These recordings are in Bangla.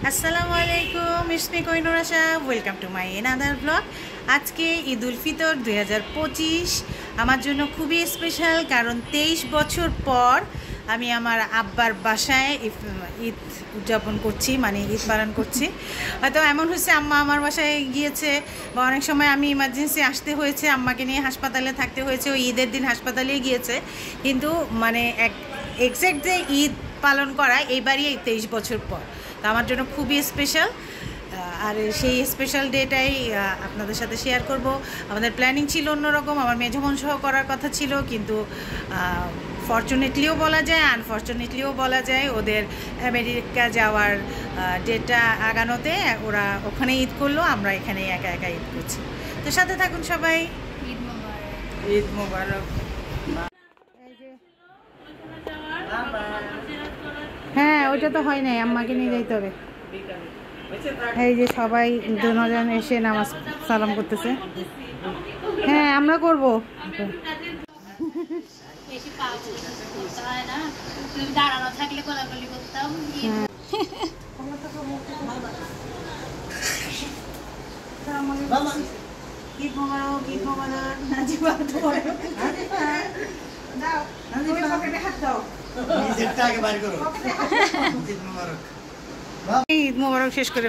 আসসালামু আলাইকুম, ইসমি Kohinoor Asha. Welcome to my another blog. আজকে ঈদ উল ফিতর 2025 আমার জন্য খুবই স্পেশাল, কারণ 23 বছর পর আমি আমার আব্বার বাসায় ঈদ উদযাপন করছি, মানে ঈদ পালন করছি। হয়তো এমন হচ্ছে আম্মা আমার বাসায় গিয়েছে, বা অনেক সময় আমি ইমার্জেন্সি আসতে হয়েছে, আম্মাকে নিয়ে হাসপাতালে থাকতে হয়েছে, ওই ঈদের দিন হাসপাতালেই গিয়েছে। কিন্তু মানে এক্স্যাক্ট যে ঈদ পালন করা এইবারই 23 বছর পর, তো আমার জন্য খুবই স্পেশাল। আর সেই স্পেশাল ডেটাই আপনাদের সাথে শেয়ার করব। আমাদের প্ল্যানিং ছিল অন্যরকম, আমার মেজবোন সহ করার কথা ছিল, কিন্তু ফরচুনেটলিও বলা যায়, আনফর্চুনেটলিও বলা যায়, ওদের আমেরিকা যাওয়ার ডেটটা আগানোতে ওরা ওখানে ঈদ করলো, আমরা এখানে একা একা ঈদ করছি। তো সাথে থাকুন সবাই। ঈদ মোবারক। ঈদ মোবারক। হ্যাঁ, ওইটা তো হয় নাই, আম্মাকে নিয়ে যাইতে হবে। এই যে সবাই দুজন এসে নামাজ সালাম করতেছে। হ্যাঁ, আমরা করব। ঈদ মোবারক, ঈদ মোবারক। নাজিবা ঈদ মোবারক শেষ করে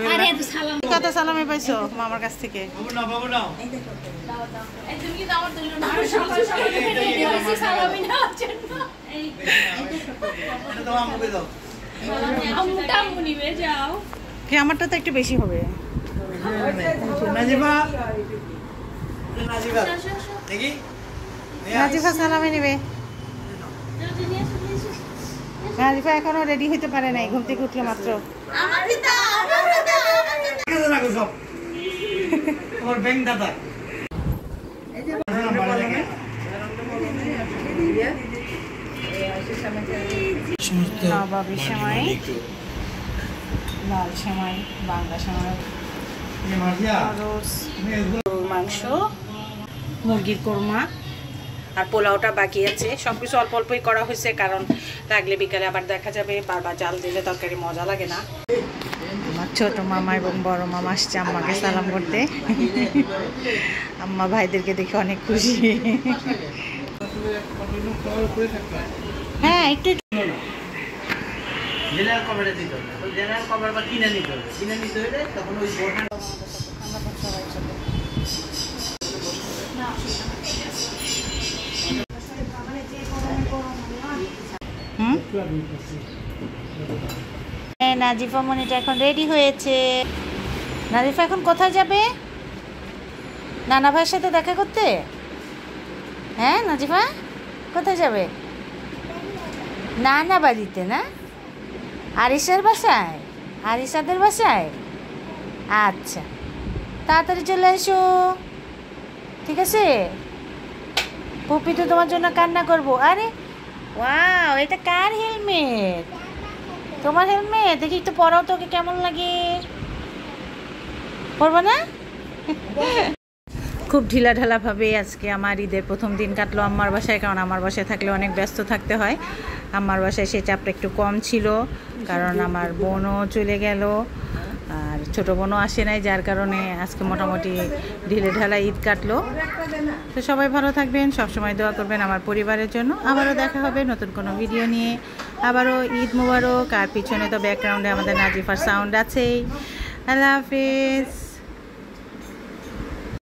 কত সালামে পাইছো মামার কাছ থেকে? আমারটা তো একটু বেশি হবে। নাজিফা সালামে নেবে। নাজিফা এখনো রেডি হইতে পারে নাই, ঘুম থেকে উঠলো মাত্র। নবাবী সেমাই, লাল সেমাই, বাংলা সেমাই, গরুর মাংস, মুরগির কোরমা, আর পোলাওটা বাকি আছে। সব কিছু অল্প অল্পই করা হয়েছে, কারণ লাগলে বিকালে আবার দেখা যাবে, বারবার জাল দিলে তরকারি মজা লাগে না। আমার ছোট মামা এবং বড় মামা আসছে আম্মাকে সালাম করতে। আম্মা ভাইদেরকে দেখে অনেক খুশি। হ্যাঁ, একটু নাজিফা মনিটা এখন রেডি হয়েছে। নাজিফা এখন কোথায় যাবে? নানা ভাইয়ের সাথে দেখা করতে? হ্যাঁ নাজিফা, কোথায় যাবে? নানা বাড়িতে না, আরিসার বাসায়, আরিসাদের বাসায়। আচ্ছা, তাড়াতাড়ি চলে এসো, ঠিক আছে? পুপি তো তোমার জন্য কান্না করবো। আরে ওয়াও, এটা কার হেলমেট? তোমার হেলমেট? দেখি একটু পরাও তো, ওকে কেমন লাগে। পরবো না? খুব ঢিলাঢালাভাবে আজকে আমার ঈদের প্রথম দিন কাটলো আম্মার বাসায়, কারণ আমার বাসায় থাকলে অনেক ব্যস্ত থাকতে হয়। আম্মার বাসায় সেই চাপটা একটু কম ছিল, কারণ আমার বোনও চলে গেল আর ছোটো বোনও আসে নাই, যার কারণে আজকে মোটামুটি ঢিলেঢালা ঈদ কাটলো। তো সবাই ভালো থাকবেন, সবসময় দোয়া করবেন আমার পরিবারের জন্য। আবারও দেখা হবে নতুন কোনো ভিডিও নিয়ে। আবারও ঈদ মোবারক। আর পিছনে তো ব্যাকগ্রাউন্ডে আমাদের নাজিফার সাউন্ড আছেই। আল্লাহ হাফিজ।